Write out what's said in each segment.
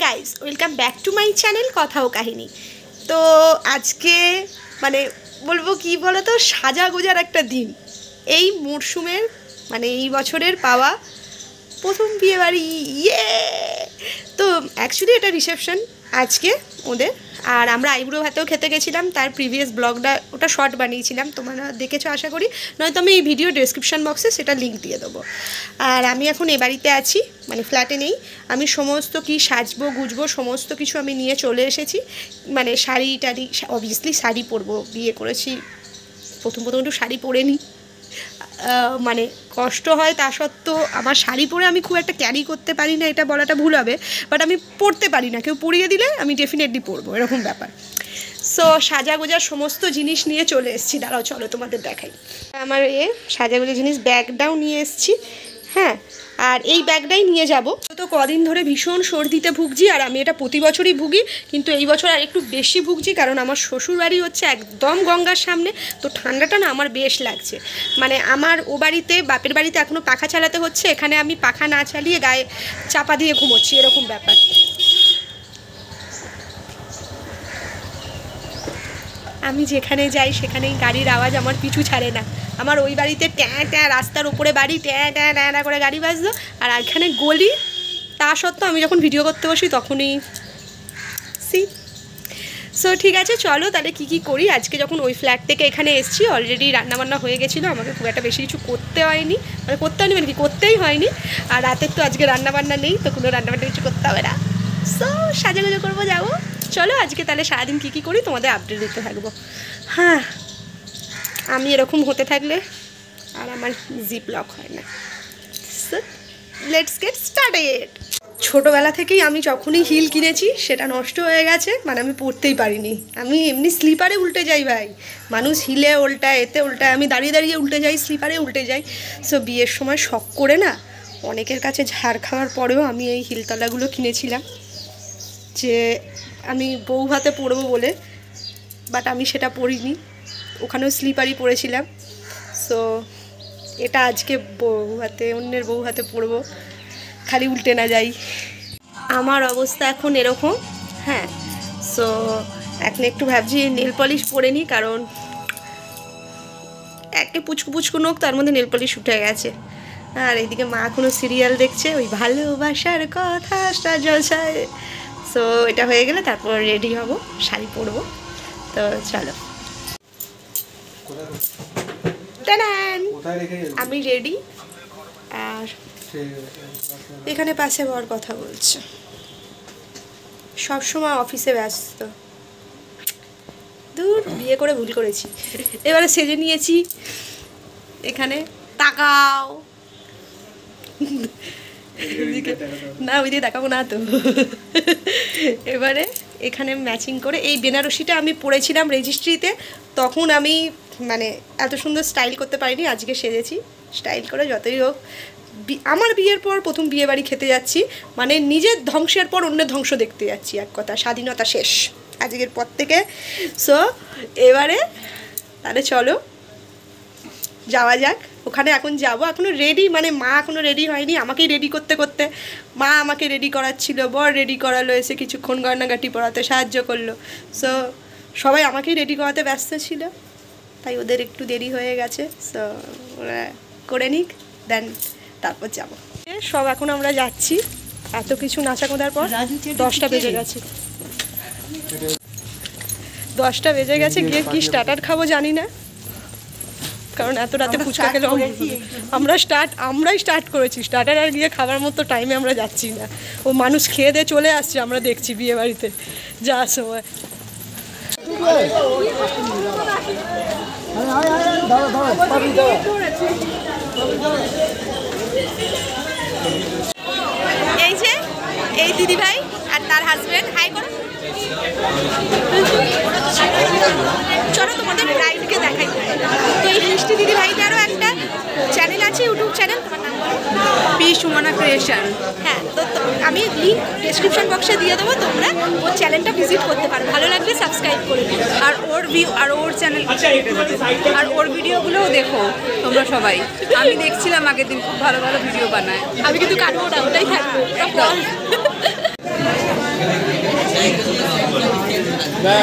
Guys, welcome back to my channel কথা ও কাহিনী। তো আজকে মানে বলবো কি বলো তো, সাজা গোজার একটা দিন। এই মরশুমের মানে এই বছরের পাওয়া প্রথম বিয়েবাড়ি, ইয়ে। তো অ্যাকচুয়ালি এটা রিসেপশন আজকে ওদের, আর আমরা আইবুড়ো ভাতেও খেতে গেছিলাম। তার প্রিভিয়াস ব্লগটা ওটা শর্ট বানিয়েছিলাম, তোমরা দেখেছো আশা করি, নয়তো আমি এই ভিডিও ডেসক্রিপশন বক্সে সেটা লিঙ্ক দিয়ে দেবো। আর আমি এখন এ বাড়িতে আছি, মানে ফ্ল্যাটে নেই। আমি সমস্ত কি সাজবো গুজবো সমস্ত কিছু আমি নিয়ে চলে এসেছি। মানে শাড়ি টাড়ি, অবভিয়াসলি শাড়ি পরবো, বিয়ে করেছি, প্রথম একটু শাড়ি পরে নিই। মানে কষ্ট হয় তা সত্ত্বেও আমার শাড়ি পরে আমি খুব একটা ক্যারি করতে পারি না, এটা বলাটা ভুল হবে, বাট আমি পরতে পারি না, কেউ পরিয়ে দিলে আমি ডেফিনেটলি পরবো, এরকম ব্যাপার। সো সাজাগোজার সমস্ত জিনিস নিয়ে চলে এসেছি, দাঁড়াও চলো তোমাদের দেখাই। আমার সাজাগোজার জিনিস ব্যাগটাও নিয়ে এসেছি, হ্যাঁ। আর এই ব্যাগটাই নিয়ে যাব। তো কদিন ধরে ভীষণ সর্দিতে ভুগছি, আর আমি এটা প্রতি বছরই ভুগি, কিন্তু এই বছর আর একটু বেশি ভুগছি, কারণ আমার শ্বশুরবাড়ি হচ্ছে একদম গঙ্গার সামনে। তো ঠান্ডাটা না আমার বেশ লাগছে। মানে আমার ও বাড়িতে, বাপের বাড়িতে এখনও পাখা চালাতে হচ্ছে, এখানে আমি পাখা না চালিয়ে গায়ে চাপা দিয়ে ঘুমোচ্ছি, এরকম ব্যাপার। আমি যেখানে যাই সেখানেই গাড়ির আওয়াজ আমার পিছু ছাড়ে না। আমার ওই বাড়িতে ট্যাঁ ট্যাঁ, রাস্তার উপরে বাড়ি, ট্যাঁ ট্যাঁ ট্যাঁ ট্যাঁ করে গাড়ি বাজলো, আর এখানে গলি। তা সত্ত্বেও আমি যখন ভিডিও করতে বসি তখনই সো ঠিক আছে, চলো তাহলে কী করি। আজকে যখন ওই ফ্ল্যাট থেকে এখানে এসেছি, অলরেডি রান্নাবান্না হয়ে গেছিলো, আমাকে খুব একটা বেশি কিছু করতে হয়নি, মানে কি করতেই হয়নি। আর রাতের তো আজকে রান্নাবান্না নেই, তো কোনো রান্নাবান্না কিছু করতে হবে না। সো সাজাগুজো করবো, যাবো। চলো আজকে তাহলে সারাদিন কী করি তোমাদের আপডেট দিতে থাকবো। হ্যাঁ, আমি এরকম হতে থাকলে আর আমার জিপ লক হয় না। So let's get started. ছোটোবেলা থেকেই আমি যখনই হিল কিনেছি সেটা নষ্ট হয়ে গেছে, মানে আমি পরতেই পারিনি। আমি এমনি স্লিপারে উল্টে যাই ভাই, মানুষ হিলে উল্টায়, এতে উল্টায়, আমি দাঁড়িয়ে দাঁড়িয়ে উল্টে যাই, স্লিপারে উল্টে যাই। সো বিয়ের সময় শখ করে না, অনেকের কাছে ঝাড় খাওয়ার পরেও আমি এই হিলতলাগুলো কিনেছিলাম, যে আমি বউ ভাতে পরবো বলে, বাট আমি সেটা পরিনি, ওখানেও স্লিপারই পরেছিলাম। সো এটা আজকে বউ হাতে, অন্যের বউ হাতে পরবো, খালি উল্টে না যাই। আমার অবস্থা এখন এরকম, হ্যাঁ। সো এখন একটু ভাবছি নেল পলিশ পরে নিই, কারণ একে পুচকু পুচকু নোক, তার মধ্যে নেল পলিশ উঠে গেছে। আর এইদিকে মা এখনও সিরিয়াল দেখছে, ওই ভালোবাসার কথা সাজায়। সো এটা হয়ে গেলে তারপর রেডি হব, শাড়ি পরবো। তো চলো, আমি রেডি। আর এখানে পাশে বর কথা বলছে, সবসময় অফিসে ব্যস্ত। দূর, বিয়ে করে ভুল করেছি। এবারে সেজে নিয়েছি, এখানে তাকাও না, ওইদিকে তাকাবো না তো। এবারে এখানে ম্যাচিং করে এই বেনারসিটা আমি পরেছিলাম রেজিস্ট্রিতে, তখন আমি মানে এত সুন্দর স্টাইল করতে পারিনি, আজকে সেজেছি স্টাইল করে। যতই হোক, আমার বিয়ের পর প্রথম বিয়ে বাড়ি খেতে যাচ্ছি, মানে নিজের ধ্বংসের পর অন্যের ধ্বংস দেখতে যাচ্ছি, এক কথা স্বাধীনতা শেষ আজকের পর থেকে। সো এবারে তাহলে চলো যাওয়া যাক ওখানে। এখন যাবো, এখনও রেডি, মানে মা এখনও রেডি হয়নি, আমাকেই রেডি করতে করতে, মা আমাকে রেডি করাচ্ছিল, বর রেডি করালো, এসে কিছুক্ষণ গয়নাগাটি পরাতে সাহায্য করলো। সো সবাই আমাকেই রেডি করাতে ব্যস্ত ছিল, তাই ওদের একটু দেরি হয়ে গেছে। সো ওরা করে নিক, দেন তারপর যাব। সব এখন আমরা যাচ্ছি, এত কিছু নাচা কোঁদার পর 10টা বেজে গেছে। 10টা বেজে গেছে, গিয়ে কি স্টার্টার খাবো জানি না, কারণ এত রাতে ফুচকা খেলে আমরাই স্টার্ট করেছি। স্টার্টার আর গিয়ে খাবার মতো টাইমে আমরা যাচ্ছি না, ও মানুষ খেয়ে দিয়ে চলে আসছে, আমরা দেখছি বিয়ে বাড়িতে যাওয়ার সময়। এই যে এই দিদি ভাই আর তার হাজবেন্ড, হাই করো। চলো তোমাদের ব্রাইডকে দেখাই। তো এই মিষ্টি দিদি ভাইটারও একটা চ্যানেল আছে, ইউটিউব চ্যানেল, তোমার নাম বলো? P Sumana creation. হ্যাঁ, তো আমি লিঙ্ক ডেসক্রিপশন বক্সে দিয়ে দেবো, তোমরা ওর চ্যানেলটা ভিজিট করতে পারো, ভালো লাগলে সাবস্ক্রাইব করে দিও। আর ওর চ্যানেল আর ওর ভিডিওগুলোও দেখো তোমরা সবাই। আমি দেখছিলাম আগের দিন, খুব ভালো ভালো ভিডিও বানায়। আমি কিন্তু কাটবো না, ওটাই থাকবো। সবাই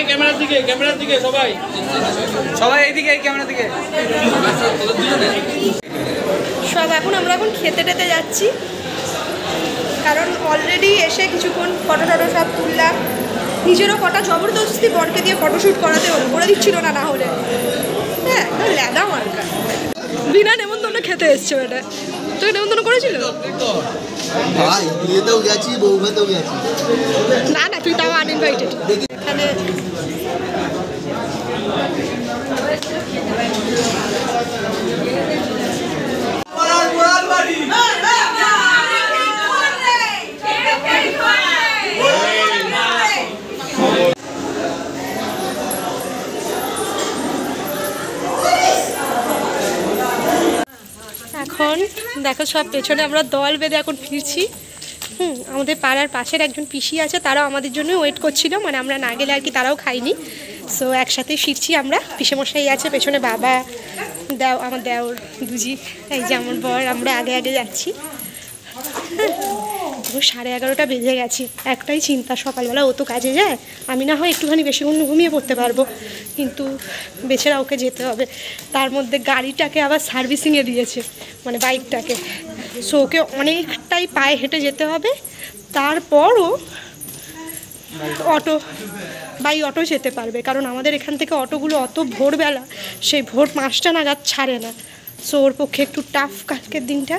ক্যামেরার দিকে সবাই এইদিকে ক্যামেরার দিকে সব আমরা এখন খেতে টেতে যাচ্ছি, কারণ অলরেডি এসে কিছুক্ষণ ফটো টটো সব তুললাম। নিজেরও কটা জবরদস্তি বরকে দিয়ে ফটোশ্যুট করাতে হলো, করে দিচ্ছিল না হলে। হ্যাঁ, ল্যাদা মার্কা। বিনা নেমন্তন্ন খেতে এসছে ওটা। তোকে নেমন্তন্ন করেছিল? না না, তুই তাও আনইনভাইটেড। এখানে এখন দেখো সব পেছনে আমরা দল বেঁধে এখন ফিরছি। আমাদের পাড়ার পাশের একজন পিসি আছে, তারাও আমাদের জন্য ওয়েট করছিল, মানে আমরা না গেলে আর কি তারাও খাইনি। সো একসাথে ফিরছি আমরা। পিসেমশাই আছে পেছনে, বাবা, আমার দেওর, দুজি, এই যে আমার বর, আমরা আগে আগে যাচ্ছি। 11:30 বেজে গেছে। একটাই চিন্তা, সকালবেলা ও তো কাজে যায়, আমি না হয় একটুখানি বেশিক্ষণ ঘুমিয়ে পড়তে পারবো, কিন্তু বেচারা ওকে যেতে হবে। তার মধ্যে গাড়িটাকে আবার সার্ভিসিংয়ে দিয়েছে, মানে বাইকটাকে। সো ওকে অনেকটাই পায়ে হেঁটে যেতে হবে। তারপরও অটো যেতে পারবে, কারণ আমাদের এখান থেকে অটোগুলো অত ভোরবেলা, সেই ভোর 5টা নাগাদ ছাড়ে না। সো ওর পক্ষে একটু টাফ কালকের দিনটা।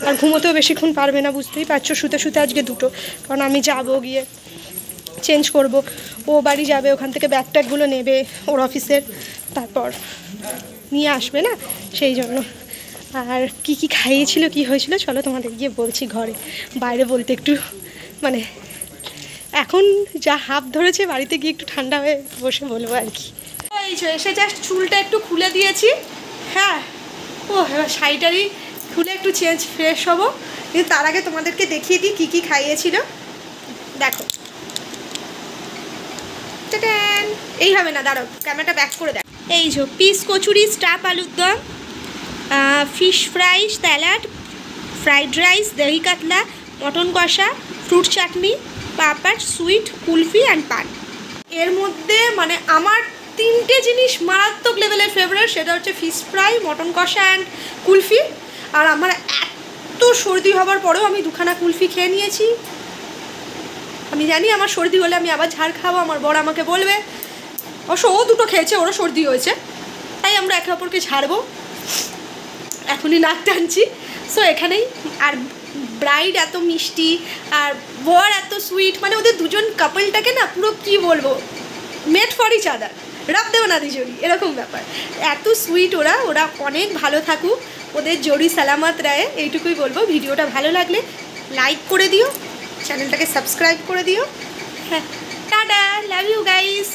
আর ঘুমোতেও বেশিক্ষণ পারবে না, বুঝতেই পারছো। শুতে শুতে আজকে 2টো, কারণ আমি যাবো, গিয়ে চেঞ্জ করব, ও বাড়ি যাবে, ওখান থেকে ব্যাগ ট্যাগগুলো নেবে ওর অফিসের, তারপর নিয়ে আসবে না, সেই জন্য। আর কি কি খাইয়েছিল, কি হয়েছিল, চলো তোমাদের গিয়ে বলছি ঘরে। বাইরে বলতে একটু মানে এখন যা হাফ ধরেছে, বাড়িতে গিয়ে একটু ঠান্ডা হয়ে বসে বলবো আর কি। এই এসে জাস্ট চুলটা একটু খুলে দিয়েছি। হ্যাঁ, ও এবার শাড়িটারি খুলে একটু চেঞ্জ ফ্রেশ হবো, কিন্তু তার আগে তোমাদেরকে দেখিয়ে দিই কী কী খাইয়েছিল। দেখো, এইভাবে না, দাঁড়াও, ক্যামেরাটা ব্যাক করে দেখ। এই যে পিস কচুরি, স্টাফ আলুর দম, fish fry, salad, fried rice, দহি কাতলা, মটন কষা, fruit chutney, papad, sweet, kulfi and paan. এর মধ্যে মানে আমার 3টে জিনিস মারাত্মক লেভেলের ফেভারিট, সেটা হচ্ছে ফিশ ফ্রাই, মটন কষা অ্যান্ড কুলফি। আর আমার এত সর্দি হবার পরেও আমি 2খানা কুলফি খেয়ে নিয়েছি। আমি জানি আমার সর্দি হলে আমি আবার ঝাড় খাবো, আমার বড় আমাকে বলবে। অবশ্য ও 2টো খেয়েছে, ওরও সর্দি হয়েছে, তাই আমরা একে অপরকে ছাড়বো। এখনই নাক টানছি। সো এখানেই। আর ব্রাইড এত মিষ্টি আর বর এত সুইট, মানে ওদের দুজন কাপলটাকে না পুরো কী বলবো, মেড ফর ইচ আদার, রাব দেও না দুজনই, এরকম ব্যাপার। এত সুইট ওরা অনেক ভালো থাকুক, ওদের জড়ি সালামত রায়, এইটুকুই বলবো। ভিডিওটা ভালো লাগলে লাইক করে দিও, চ্যানেলটাকে সাবস্ক্রাইব করে দিও। হ্যাঁ, টাটা, লাভ ইউ গাইস।